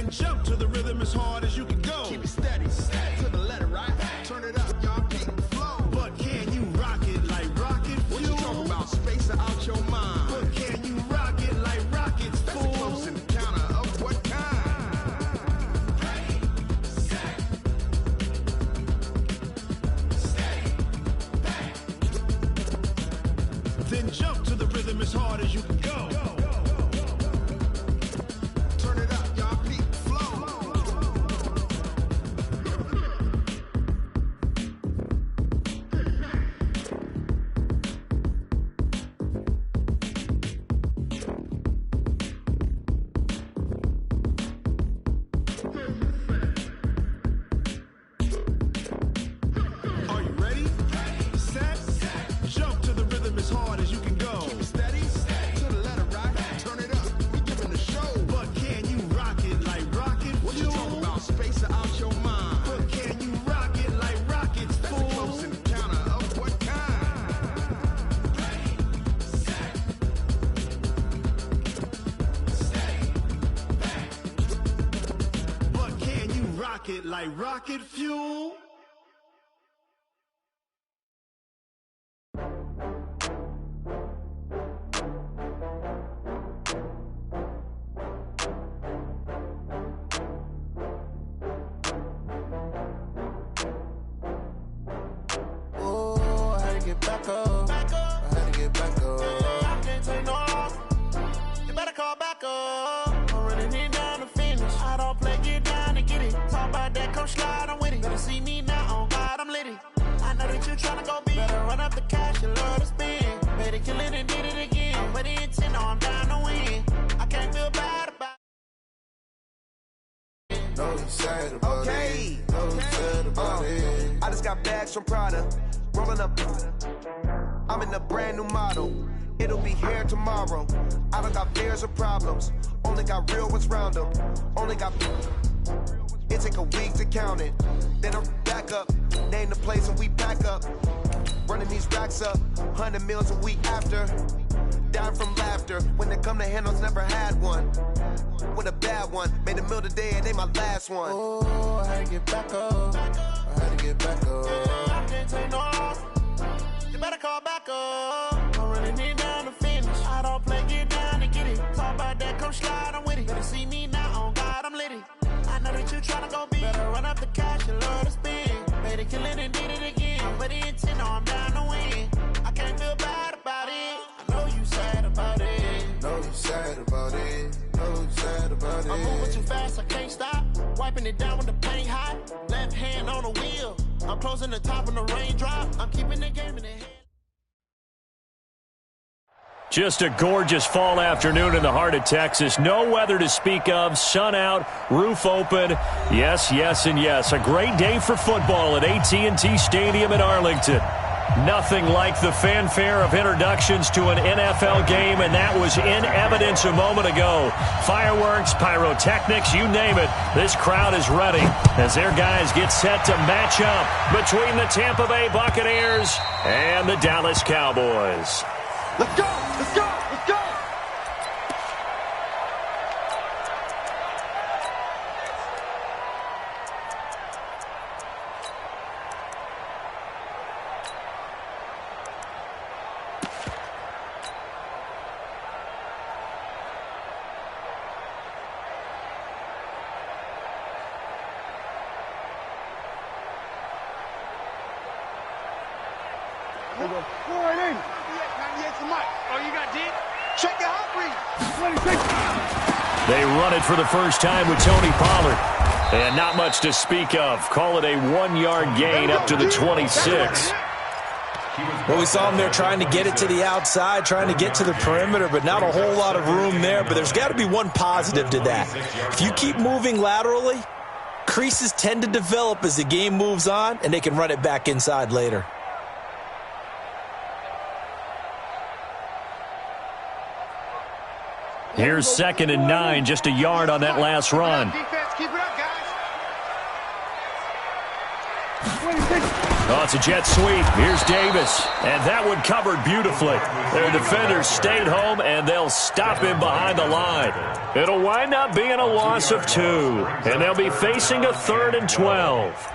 Then jump to the rhythm as hard as you can go. Keep it steady, to the letter, right? Turn it up, y'all, keep the flow. But can you rock it like rocket fuel? What you talking about? Space out your mind. But can you rock it like rockets, That's fool? a close encounter of what kind? Ready, set, steady, back. Then jump to the rhythm as hard as you can go. Turn it up, y'all, keep the flow. Are you ready? Set, jump to the rhythm as hard as you can go. Keep it steady, to the letter, right? Turn it up, we giving the show. But can you rock it like rocket What you fuel? talking about? Space out your mind. But can you rock it like rockets, That's a fool? close encounter of what kind? Ready, set, steady, back. But can you rock it like rocket fuel? Oh, I had to get back up. I had to get back up. I can't take no loss. You better call back up. I'm running it down to finish. I don't play, get down to get it. Talk about that, come slide, I'm with it. Better see me now, on God, I'm litty. I know that you tryna go big. Better run up the cash, you love to spend. Better kill it and did it again. But the intent, no, I'm down to win. I can't feel bad about it. No, you sad about Okay. it. No, you sad about it. I just got bags from Prada, rolling up. I'm in a brand new model. It'll be here tomorrow. I don't got fears or problems. Only got real ones round them. Only got. It take a week to count it. Then I'm back up. Name the place and we pack up. Running these racks up. 100 meals a week after. Down from laughter. When they come to handles, never had one. With a bad one. Made a meal today and they my last one. Oh, I had to get back up. I had to get back up. I can't take no loss. You better call back up. I'm running it down to finish. I don't play, get down to get it. Talk about that, come slide, I'm with it. Better see me now, on God, I'm litty. I know that you tryna go big. Better run up the cash, you love to spend. Better kill it and did it again. But the intent, no, I'm down to win. I can't feel bad about it. I know you sad about it. Know you sad about it. Know you sad about it. I'm moving too fast, I can't stop. Wiping it down with the paint hot. Left hand on the wheel. I'm closing the top when the raindrop. I'm keeping the game in the head. Just a gorgeous fall afternoon in the heart of Texas. No weather to speak of. Sun out, roof open. Yes, yes, and yes. A great day for football at AT&T Stadium in Arlington. Nothing like the fanfare of introductions to an NFL game, and that was in evidence a moment ago. Fireworks, pyrotechnics, you name it. This crowd is ready as their guys get set to match up between the Tampa Bay Buccaneers and the Dallas Cowboys. Let's go! Let's go! Let's go! There you go. 4-8. Oh, you got deep? Check your heart rate. 26. They run it for the first time with Tony Pollard. And not much to speak of. Call it a 1-yard gain up to the 26. Well, we saw him there trying to get it to the outside, trying to get to the perimeter, but not a whole lot of room there. But there's got to be one positive to that. If you keep moving laterally, creases tend to develop as the game moves on, and they can run it back inside later. Here's 2nd and 9, just a yard on that last run. Defense, keep it up, guys. 26. Oh, it's a jet sweep. Here's Davis. And that one covered beautifully. Their defenders stayed home, and they'll stop him behind the line. It'll wind up being a loss of 2. And they'll be facing a 3rd and 12.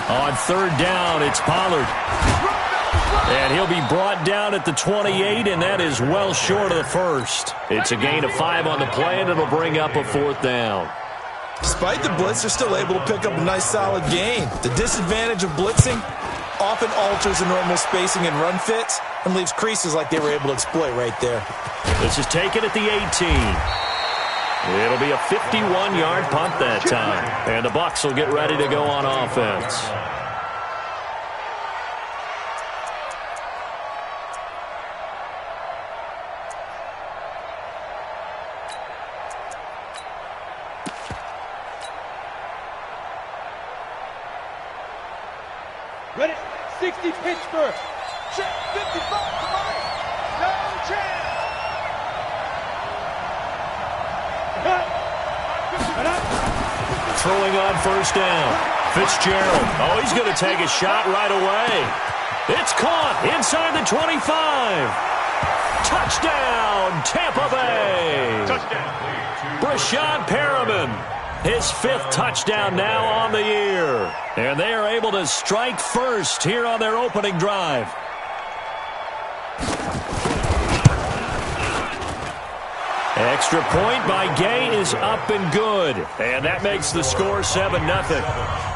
On 3rd down, it's Pollard. And he'll be brought down at the 28, and that is well short of the first. It's a gain of 5 on the play, and it'll bring up a 4th down. Despite the blitz, they're still able to pick up a nice solid gain. The disadvantage of blitzing often alters the normal spacing and run fits and leaves creases like they were able to exploit right there. This is taken at the 18. It'll be a 51-yard punt that time. And the Bucs will get ready to go on offense. Ready, 60 Pittsburgh. Check 55, come on. No chance. Throwing on 1st down. Fitzgerald. Oh, he's going to take a shot right away. It's caught inside the 25. Touchdown, Tampa Bay. Touchdown. Brashad Perriman. His 5th touchdown now on the year. And they are able to strike first here on their opening drive. Extra point by Gay is up and good. And that makes the score 7-0.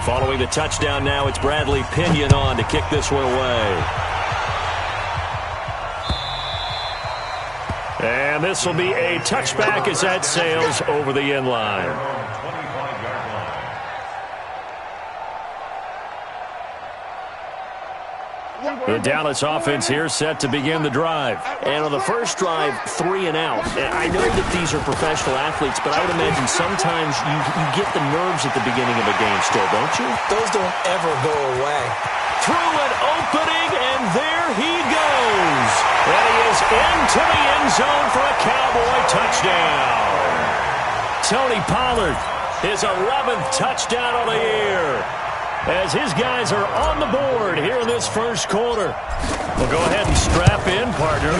Following the touchdown now, it's Bradley Pinion on to kick this one away. And this will be a touchback as that sails over the end line. The Dallas offense here set to begin the drive. And on the first drive, 3 and out. I know that these are professional athletes, but I would imagine sometimes you get the nerves at the beginning of a game still, don't you? Those don't ever go away. Through an opening, and there he goes. And he is into the end zone for a Cowboy touchdown. Tony Pollard, his 11th touchdown of the year, as his guys are on the board here in this first quarter. Well, go ahead and strap in, partner.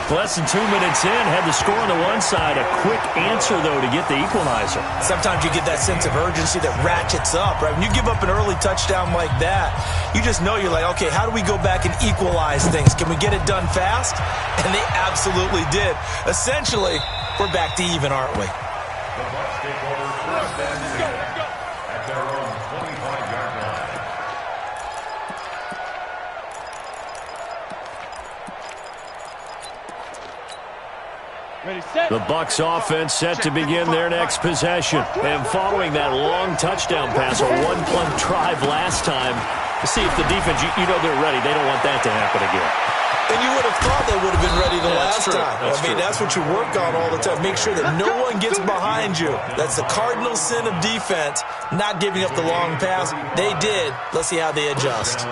Less than 2 minutes in, had the score on the one side. A quick answer, though, to get the equalizer. Sometimes you get that sense of urgency that ratchets up, right? When you give up an early touchdown like that, you just know you're like, okay, how do we go back and equalize things? Can we get it done fast? And they absolutely did. Essentially, we're back to even, aren't we? The Bucs take over first and 10 at their own 25-yard line. Ready, set. The Bucs offense set to begin their next possession. And following that long touchdown pass, a one-play drive last time, to see if the defense, you know they're ready. They don't want that to happen again. And you would have thought they would have been ready the last true. time. That's what you work on all the time. Make sure that no one gets behind you. That's the cardinal sin of defense, not giving up the long pass. They did. Let's see how they adjust.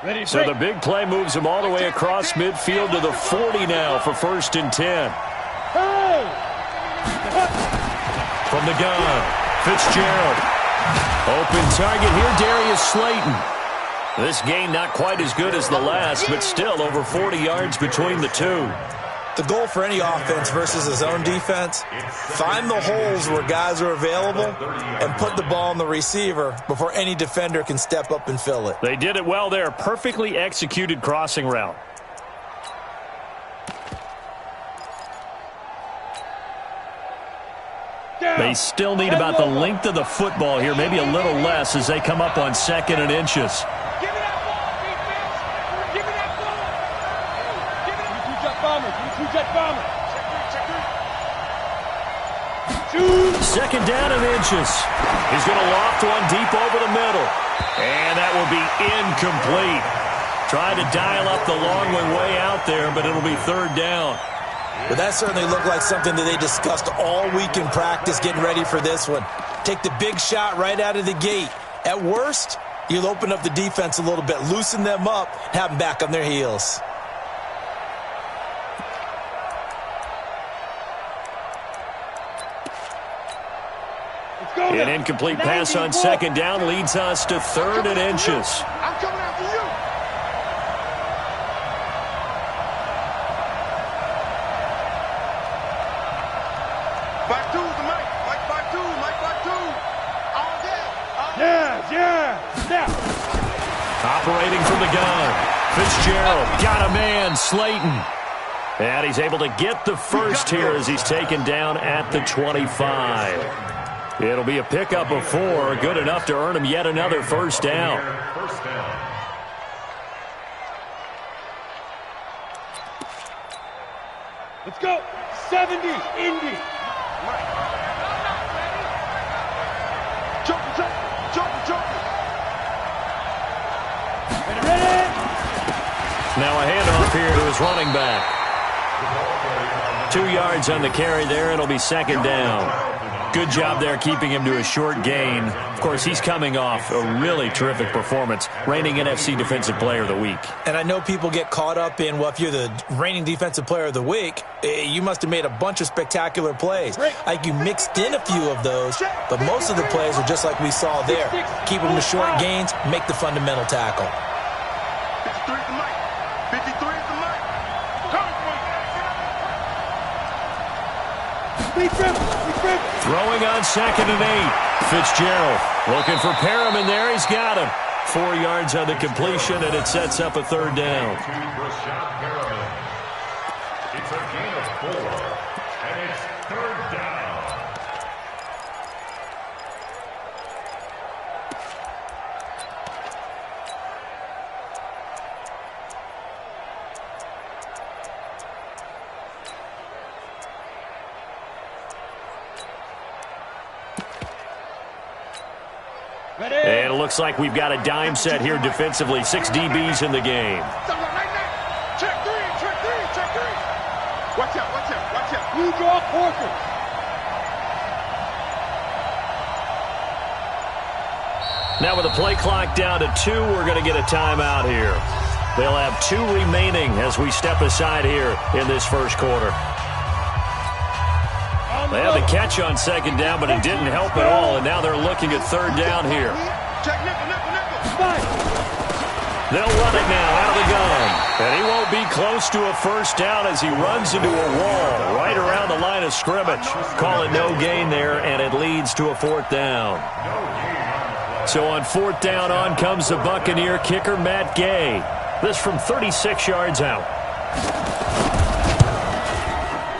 Ready, So the big play moves them all the way across midfield to the 40 now for 1st and 10. From the gun, Fitzgerald. Open target here, Darius Slayton. This game not quite as good as the last, but still over 40 yards between the two. The goal for any offense versus a zone defense, find the holes where guys are available and put the ball in the receiver before any defender can step up and fill it. They did it well there. Perfectly executed crossing route. They still need about the length of the football here, maybe a little less as they come up on 2nd and inches. Give me that ball, defense. Give me that ball. Give me that. You two-jet bomber. You two-jet bomber. Second down and inches. He's going to loft one deep over the middle. And that will be incomplete. Trying to dial up the long way out there, but it'll be 3rd down. But that certainly looked like something that they discussed all week in practice getting ready for this one. Take the big shot right out of the gate. At worst, you'll open up the defense a little bit, loosen them up, have them back on their heels. An incomplete pass on 2nd down leads us to 3rd and inches. I'm coming after you. Back two, the Mike. Mike back two. Mike back two. All day. Yeah. Now. Operating from the gun. Fitzgerald got a man, Slayton. And he's able to get the first here as he's taken down at the 25. It'll be a pickup of 4, good enough to earn him yet another first down. Let's go. 70, Indy. Jump. Ready? Now a handoff here to his running back. 2 yards on the carry there. It'll be 2nd down. Good job there keeping him to a short gain. Of course, he's coming off a really terrific performance, reigning NFC Defensive Player of the Week. And I know people get caught up in, well, if you're the reigning Defensive Player of the Week, you must have made a bunch of spectacular plays. Like you mixed in a few of those, but most of the plays are just like we saw there. Keep them to short gains, make the fundamental tackle. 53 is the mic. 53 is the mic. Throwing on 2nd and 8. Fitzgerald looking for Perriman there. He's got him. 4 yards on the completion, and it sets up a 3rd down. It's a gain of 4, and it's 3rd down. And it looks like we've got a dime set here defensively. 6 DBs in the game. Check three. Watch out. Blue draw quarter. Now with the play clock down to 2, we're going to get a timeout here. They'll have 2 remaining as we step aside here in this first quarter. They had the catch on 2nd down, but it didn't help at all, and now they're looking at 3rd down here. They'll run it now out of the gun, and he won't be close to a first down as he runs into a wall right around the line of scrimmage. Call it no gain there, and it leads to a 4th down. So on 4th down, on comes the Buccaneer kicker, Matt Gay. This from 36 yards out.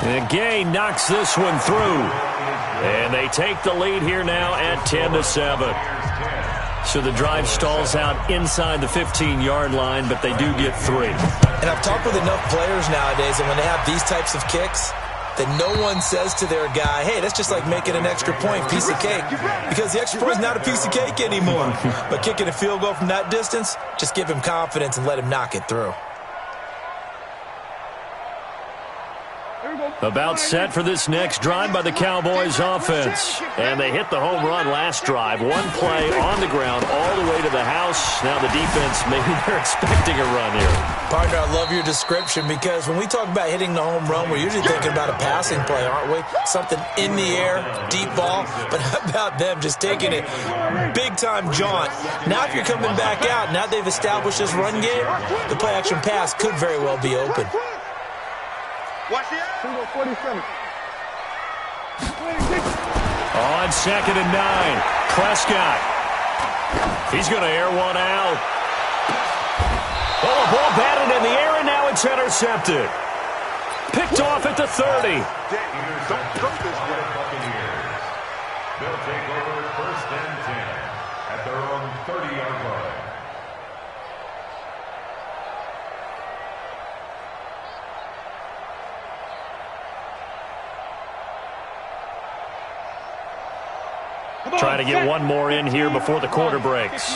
And Gay knocks this one through. And they take the lead here now at 10-7. So the drive stalls out inside the 15-yard line, but they do get 3. And I've talked with enough players nowadays, and when they have these types of kicks, that no one says to their guy, hey, that's just like making an extra point, piece of cake. Because the extra point is not a piece of cake anymore. But kicking a field goal from that distance, just give him confidence and let him knock it through. About set for this next drive by the Cowboys offense. And they hit the home run last drive. 1 play on the ground all the way to the house. Now the defense, maybe they're expecting a run here. Partner, I love your description because when we talk about hitting the home run, we're usually thinking about a passing play, aren't we? Something in the air, deep ball. But how about them just taking it big-time jaunt? Now if you're coming back out, now they've established this run game, the play-action pass could very well be open. Watch the single 47. On 2nd and 9, Prescott. He's going to air one out. Oh, a ball batted in the air, and now it's intercepted. Picked off at the 30. They'll take over 1st and 10 at their own 30-yard line. Trying to get one more in here before the quarter breaks.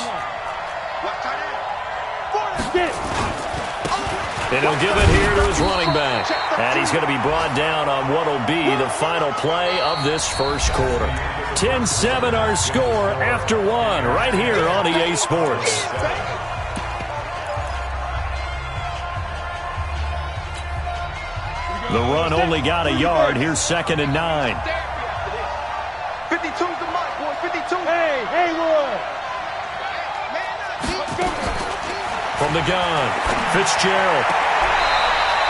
And he'll give it here to his running back. And he's going to be brought down on what will be the final play of this first quarter. 10-7 our score after one right here on EA Sports. The run only got a yard. Here's 2nd and 9. 52's the mark, boy. 52. Hey, Haywood. From the gun, Fitzgerald.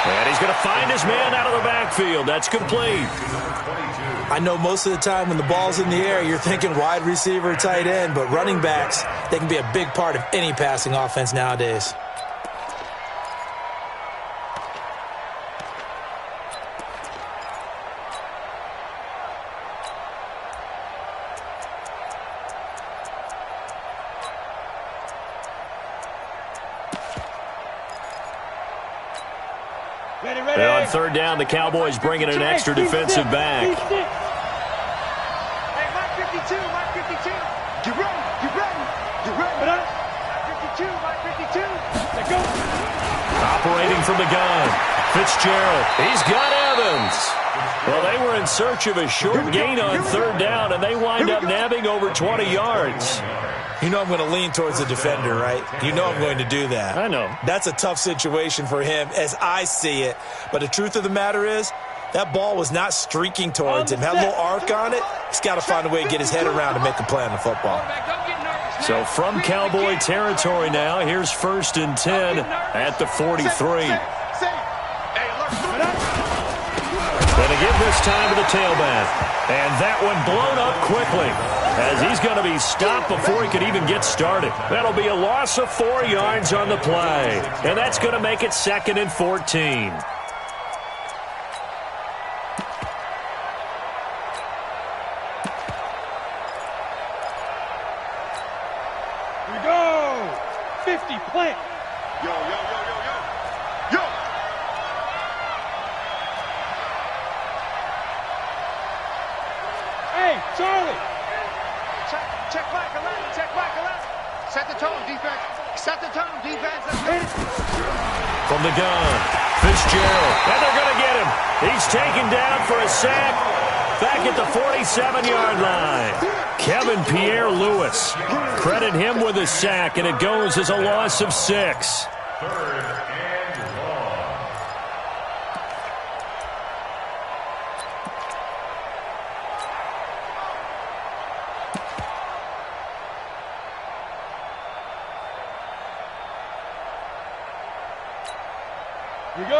And he's going to find his man out of the backfield. That's complete. I know most of the time when the ball's in the air, you're thinking wide receiver, tight end, but running backs, they can be a big part of any passing offense nowadays. And on 3rd down, the Cowboys bring in an extra defensive back. Hey, Mike 52, Mike 52. Get ready, get ready, get ready. 52, Mike 52. Let's go. Operating from the gun, Fitzgerald. He's got Evans. Well, they were in search of a short gain on 3rd down, and they wind up nabbing over 20 yards. You know I'm going to lean towards the defender, right? You know I'm going to do that. I know. That's a tough situation for him as I see it. But the truth of the matter is, that ball was not streaking towards him. Had a little arc on it. He's got to find a way to get his head around and make a play on the football. So from Cowboy territory now, here's 1st and 10 at the 43. Going to give this time to the tailback. And that one blown up quickly as he's going to be stopped before he could even get started. That'll be a loss of 4 yards on the play. And that's going to make it 2nd and 14. Here we go. 50 plant. Yo, yo, yo, yo, yo. Yo. Hey, Charlie. Check back 11, check back 11. Set the tone, defense. Set the tone, defense. Let's go. From the gun, Fitzgerald. And they're going to get him. He's taken down for a sack back at the 47-yard line. Kevin Pierre-Louis. Credit him with a sack, and it goes as a loss of 6. 3rd and long.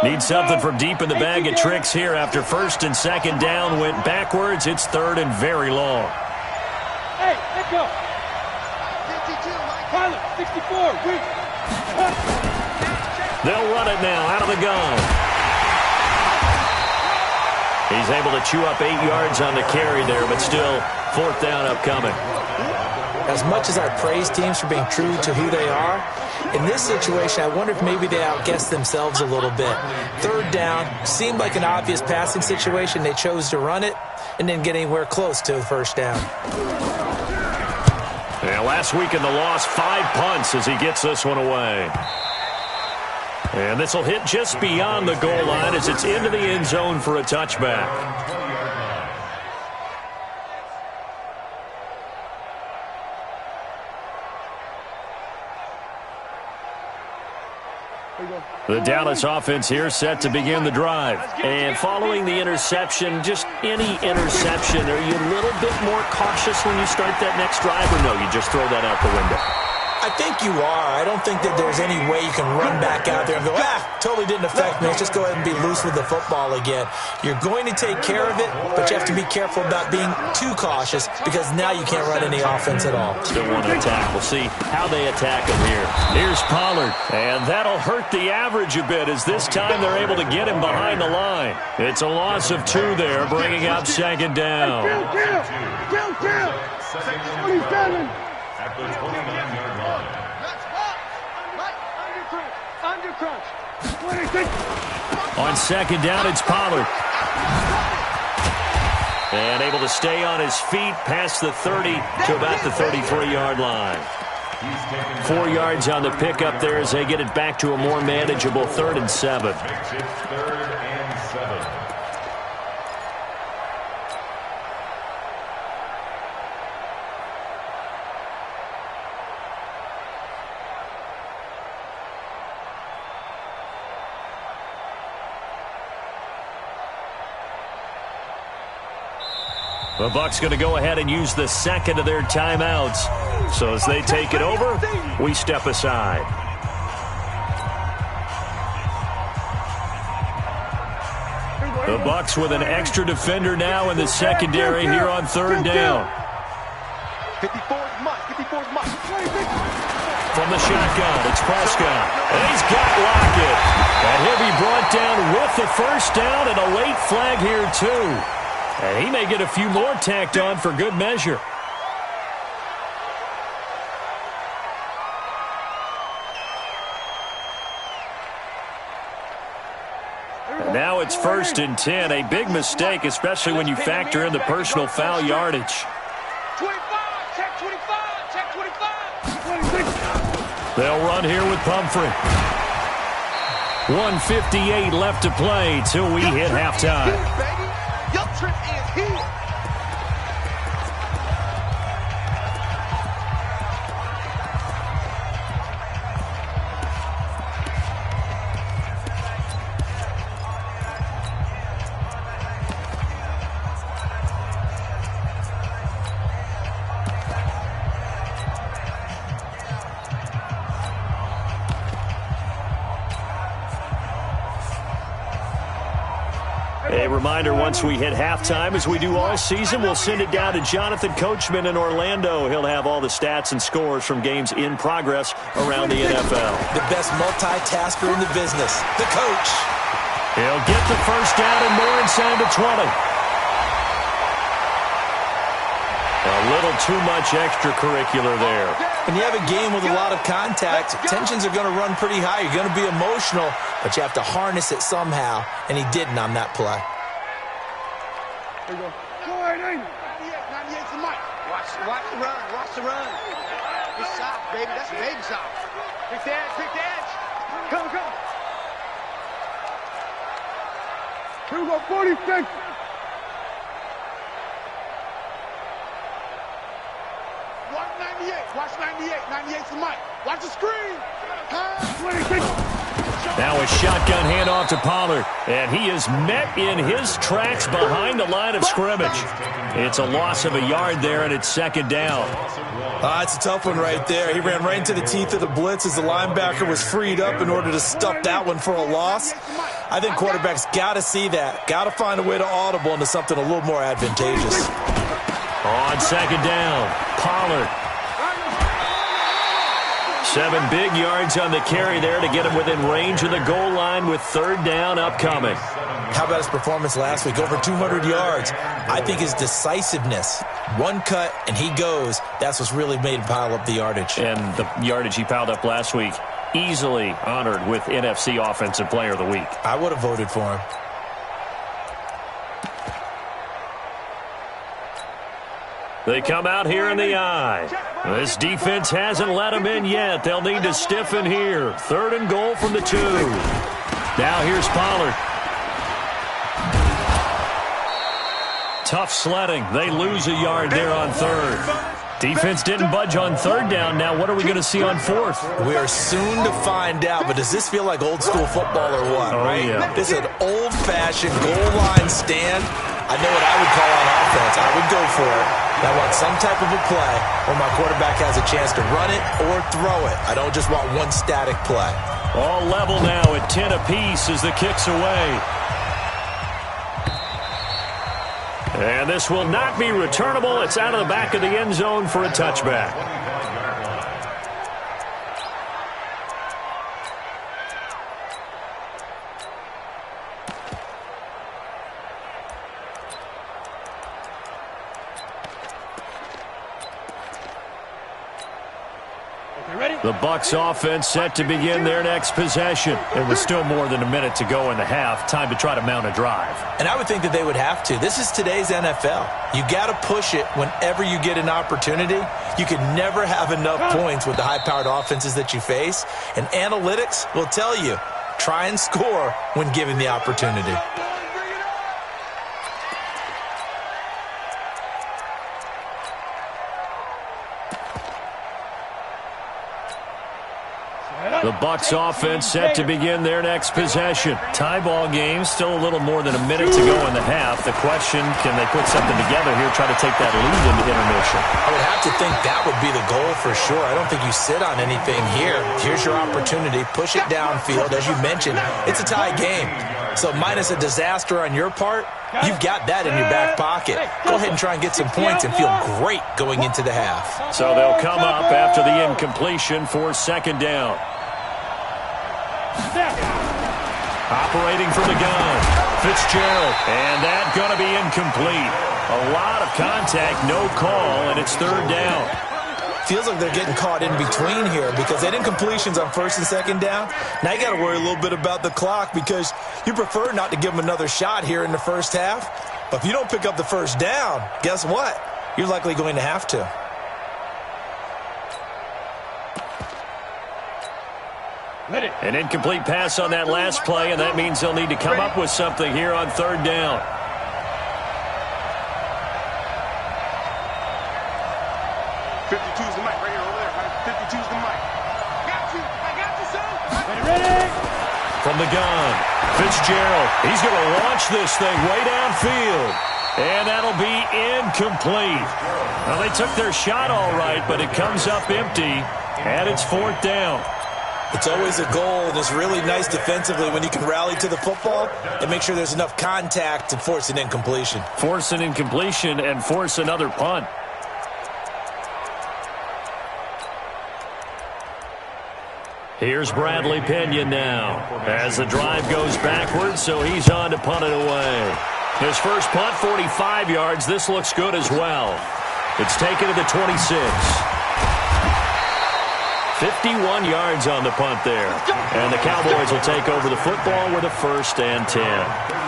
Need something from deep in the bag of tricks here after 1st and 2nd down went backwards. It's 3rd and very long. Hey, let's go. 52, Mike. Pilot, 64, weak. They'll run it now out of the gun. He's able to chew up 8 yards on the carry there, but still 4th down upcoming. As much as I praise teams for being true to who they are, in this situation, I wonder if maybe they outguessed themselves a little bit. 3rd down seemed like an obvious passing situation. They chose to run it and didn't get anywhere close to the 1st down. Yeah, last week in the loss, 5 punts as he gets this one away. And this will hit just beyond the goal line as it's into the end zone for a touchback. The Dallas offense here set to begin the drive. And following the interception, just any interception, are you a little bit more cautious when you start that next drive, or no, you just throw that out the window? I think you are. I don't think that there's any way you can run back out there and go, totally didn't affect me. Let's just go ahead and be loose with the football again. You're going to take care of it, but you have to be careful about being too cautious because now you can't run any offense at all. Still want to attack. We'll see how they attack him here. Here's Pollard, and that'll hurt the average a bit as this time they're able to get him behind the line. It's a loss of 2 there, bringing up second down. Kill. 27. At the 29-yard line. Under crunch. 26. On second down, it's Pollard. And able to stay on his feet past the 30 to about the 33-yard line. 4 yards on the pickup there as they get it back to a more manageable 3rd and 7. It's 3rd and 7. The Bucs going to go ahead and use the second of their timeouts. So as they take it over, we step aside. The Bucs with an extra defender now in the secondary here on 3rd down. 54's Mike. From the shotgun, it's Prescott. And he's got Lockett. And he'll be brought down with the first down and a late flag here too. And he may get a few more tacked on for good measure. And now it's 1st and 10. A big mistake, especially when you factor in the personal foul yardage. 25. Check 25. Check 25. They'll run here with Pumphrey. 1:58 left to play till we hit halftime. Your trip is here. A reminder, once we hit halftime, as we do all season, we'll send it down to Jonathan Coachman in Orlando. He'll have all the stats and scores from games in progress around the NFL. The best multitasker in the business, the coach. He'll get the first down and more inside the 20. A little too much extracurricular there. When you have a game with a lot of contact, tensions are going to run pretty high. You're going to be emotional, but you have to harness it somehow, and he didn't on that play. There you go. Go ahead, 98's the mic. Watch the run. Watch the run. Good shot, baby. That's a baby shot. Pick the edge. Come. Here we go, 46. Watch 98. 98's the mic. Watch the screen. 26. Now a shotgun handoff to Pollard, and he is met in his tracks behind the line of scrimmage. It's a loss of a yard there, and it's second down. It's a tough one right there. He ran right into the teeth of the blitz as the linebacker was freed up in order to stuff that one for a loss. I think quarterbacks got to see that. Got to find a way to audible into something a little more advantageous. On second down, Pollard. 7 big yards on the carry there to get him within range of the goal line with 3rd down upcoming. How about his performance last week? Over 200 yards. I think his decisiveness, one cut and he goes, that's what's really made him pile up the yardage. And the yardage he piled up last week, easily honored with NFC Offensive Player of the Week. I would have voted for him. They come out here in the eye. This defense hasn't let them in yet. They'll need to stiffen here. 3rd and goal from the 2. Now here's Pollard. Tough sledding. They lose a yard there on 3rd. Defense didn't budge on 3rd down. Now what are we going to see on 4th? We are soon to find out, but does this feel like old school football or what? Oh, right? Yeah. This is an old-fashioned goal line stand. I know what I would call on offense. I would go for it. I want some type of a play where my quarterback has a chance to run it or throw it. I don't just want one static play. All level now at 10 apiece as the kick's away. And this will not be returnable. It's out of the back of the end zone for a touchback. The Bucs offense set to begin their next possession. It was still more than a minute to go in the half. Time to try to mount a drive. And I would think that they would have to. This is today's NFL. You got to push it whenever you get an opportunity. You can never have enough points with the high-powered offenses that you face. And analytics will tell you, try and score when given the opportunity. The Bucs offense set to begin their next possession. Tie ball game, still a little more than a minute to go in the half. The question, can they put something together here, try to take that lead into intermission? I would have to think that would be the goal for sure. I don't think you sit on anything here. Here's your opportunity. Push it downfield. As you mentioned, it's a tie game. So minus a disaster on your part, you've got that in your back pocket. Go ahead and try and get some points and feel great going into the half. So they'll come up after the incompletion for second down. Operating from the gun, Fitzgerald, and that's going to be incomplete. A lot of contact, no call, and it's third down. Feels like they're getting caught in between here because they did incompletions on first and second down. Now you got to worry a little bit about the clock because you prefer not to give them another shot here in the first half. But if you don't pick up the first down, guess what? You're likely going to have to. An incomplete pass on that last play, and that means they'll need to come up with something here on third down. .52's the mic right here over there. 52's the mic. I got you, son. Ready? From the gun, Fitzgerald. He's going to launch this thing way downfield. And that'll be incomplete. Well, they took their shot all right, but it comes up empty, and it's fourth down. It's always a goal, and it's really nice defensively when you can rally to the football and make sure there's enough contact to force an incompletion. Force an incompletion and force another punt. Here's Bradley Pena now as the drive goes backwards, so he's on to punt it away. His first punt, 45 yards. This looks good as well. It's taken to the 26. 51 yards on the punt there. And the Cowboys will take over the football with a 1st and 10.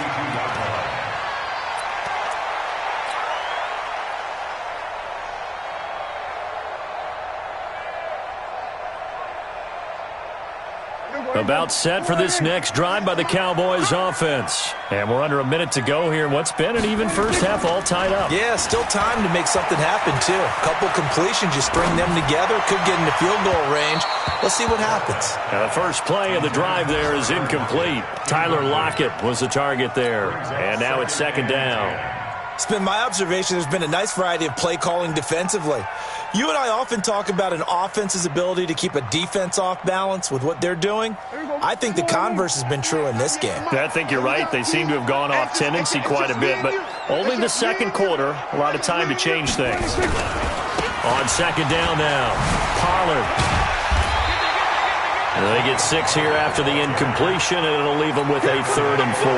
About set for this next drive by the Cowboys offense. And we're under a minute to go here. What's been an even first half all tied up. Yeah, still time to make something happen, too. A couple completions, you string them together, could get into field goal range. Let's see what happens. Now the first play of the drive there is incomplete. Tyler Lockett was the target there. And now it's second down. It's been my observation there's been a nice variety of play calling defensively. You and I often talk about an offense's ability to keep a defense off balance with what they're doing. I think the converse has been true in this game. I think you're right. They seem to have gone off tendency quite a bit, but only the second quarter, a lot of time to change things. On second down now, Pollard. And they get 6 here after the incompletion, and it'll leave them with a 3rd and 4.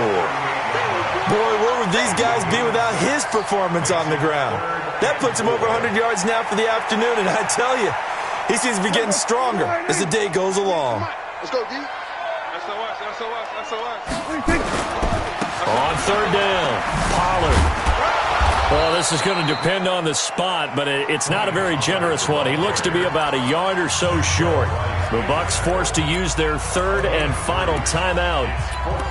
Boy, where would these guys be without his performance on the ground? That puts him over 100 yards now for the afternoon, and I tell you, he seems to be getting stronger as the day goes along. Let's go, D. SOS. On third down, Pollard. Well, this is going to depend on the spot, but it's not a very generous one. He looks to be about a yard or so short. The Bucs forced to use their 3rd and final timeout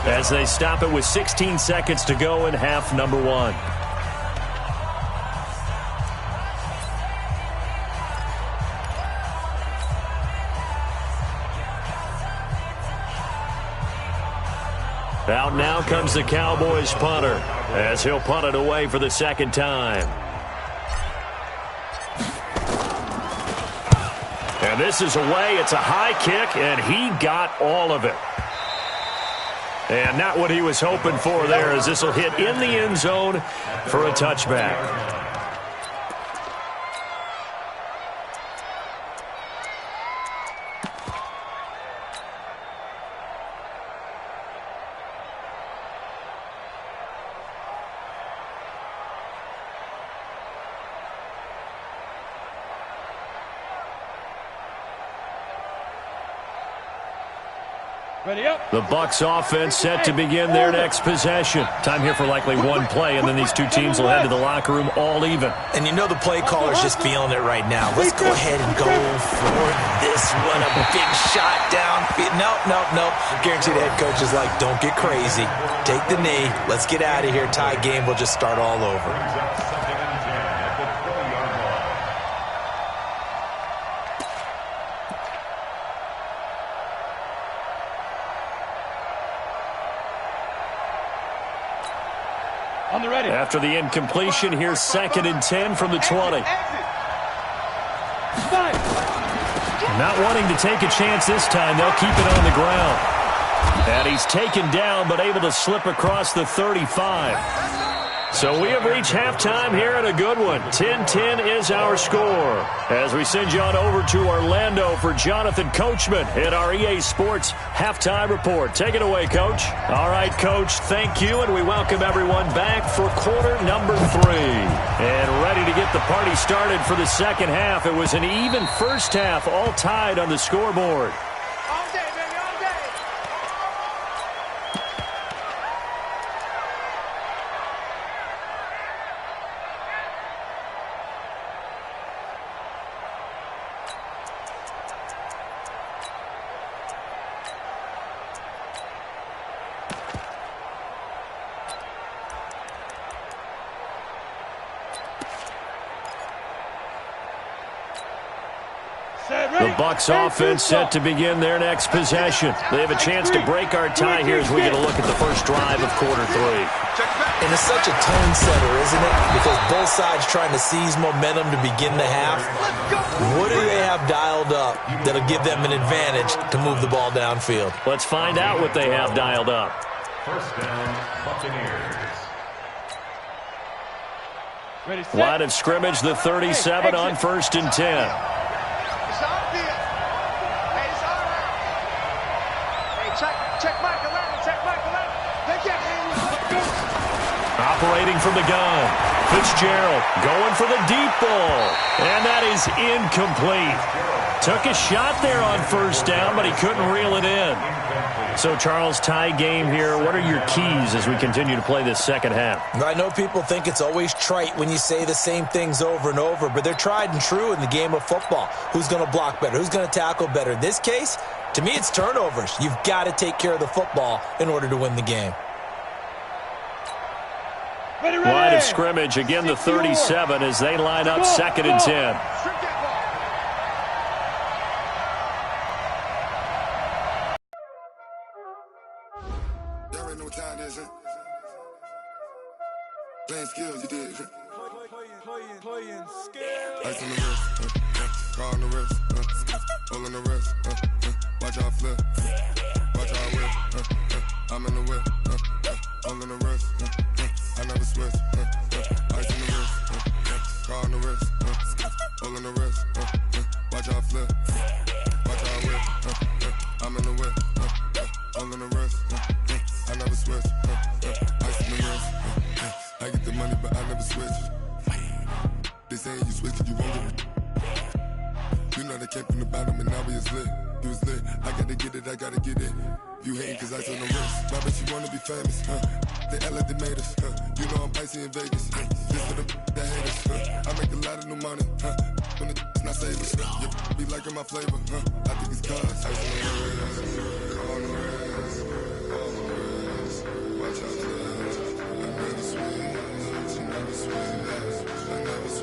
as they stop it with 16 seconds to go in half number 1. Out now comes the Cowboys punter as he'll punt it away for the second time. And this is away. It's a high kick, and he got all of it. And not what he was hoping for there, as this will hit in the end zone for a touchback. The Bucs offense set to begin their next possession. Time here for likely one play, and then these two teams will head to the locker room all even. And you know the play caller's just feeling it right now. Let's go ahead and go for this one. A big shot downfield. Nope. Guarantee the head coach is like, don't get crazy. Take the knee. Let's get out of here. Tie game. We'll just start all over. After the incompletion, here's 2nd and 10 from the 20. Not wanting to take a chance this time, they'll keep it on the ground. And he's taken down, but able to slip across the 35. So we have reached halftime here in a good one. 10-10 is our score. As we send you on over to Orlando for Jonathan Coachman at our EA Sports Halftime Report. Take it away, Coach. All right, Coach, thank you, and we welcome everyone back for quarter number 3. And ready to get the party started for the second half. It was an even first half, all tied on the scoreboard. The Bucs offense set to begin their next possession. They have a chance to break our tie here as we get a look at the first drive of quarter 3. And it's such a tone setter, isn't it? Because both sides trying to seize momentum to begin the half. What do they have dialed up that'll give them an advantage to move the ball downfield? Let's find out what they have dialed up. First down, Buccaneers. Line of scrimmage, the 37 on 1st and 10. Operating from the gun, Fitzgerald going for the deep ball, and that is incomplete. Took a shot there on 1st down, but he couldn't reel it in. So, Charles, tie game here. What are your keys as we continue to play this second half? I know people think it's always trite when you say the same things over and over, but they're tried and true in the game of football. Who's going to block better? Who's going to tackle better? In this case, to me, it's turnovers. You've got to take care of the football in order to win the game. Line of scrimmage, again the 37 as they line up 2nd and 10. Y'all already know what time it is, huh? Playing skills, you did. Playing skills. Ice on the wrist, car on the wrist, hole on the wrist, watch out flip, watch out whip, I'm in the whip, hole on the wrist, I never switch, ice on the wrist, car on the wrist, hole on the wrist, watch out flip, watch out whip, I'm in the whip, hole on the wrist, I never switch, ice on the wrist, I get the money but I never switch. They saying you switch it, you won't get it. You know they came from the bottom and now we is lit. You was lit, I gotta get it, I gotta get it. You hating cause ice on the wrist. Why bet you wanna be famous, They act like they made us, You know I'm icy in Vegas, This for the that hate us, I make a lot of new money, When it's not savers, Be liking my flavor, I think it's cause ice on the wrist, on the wrist, on the wrist. Watch out, I never switch, I never switch, I never switch.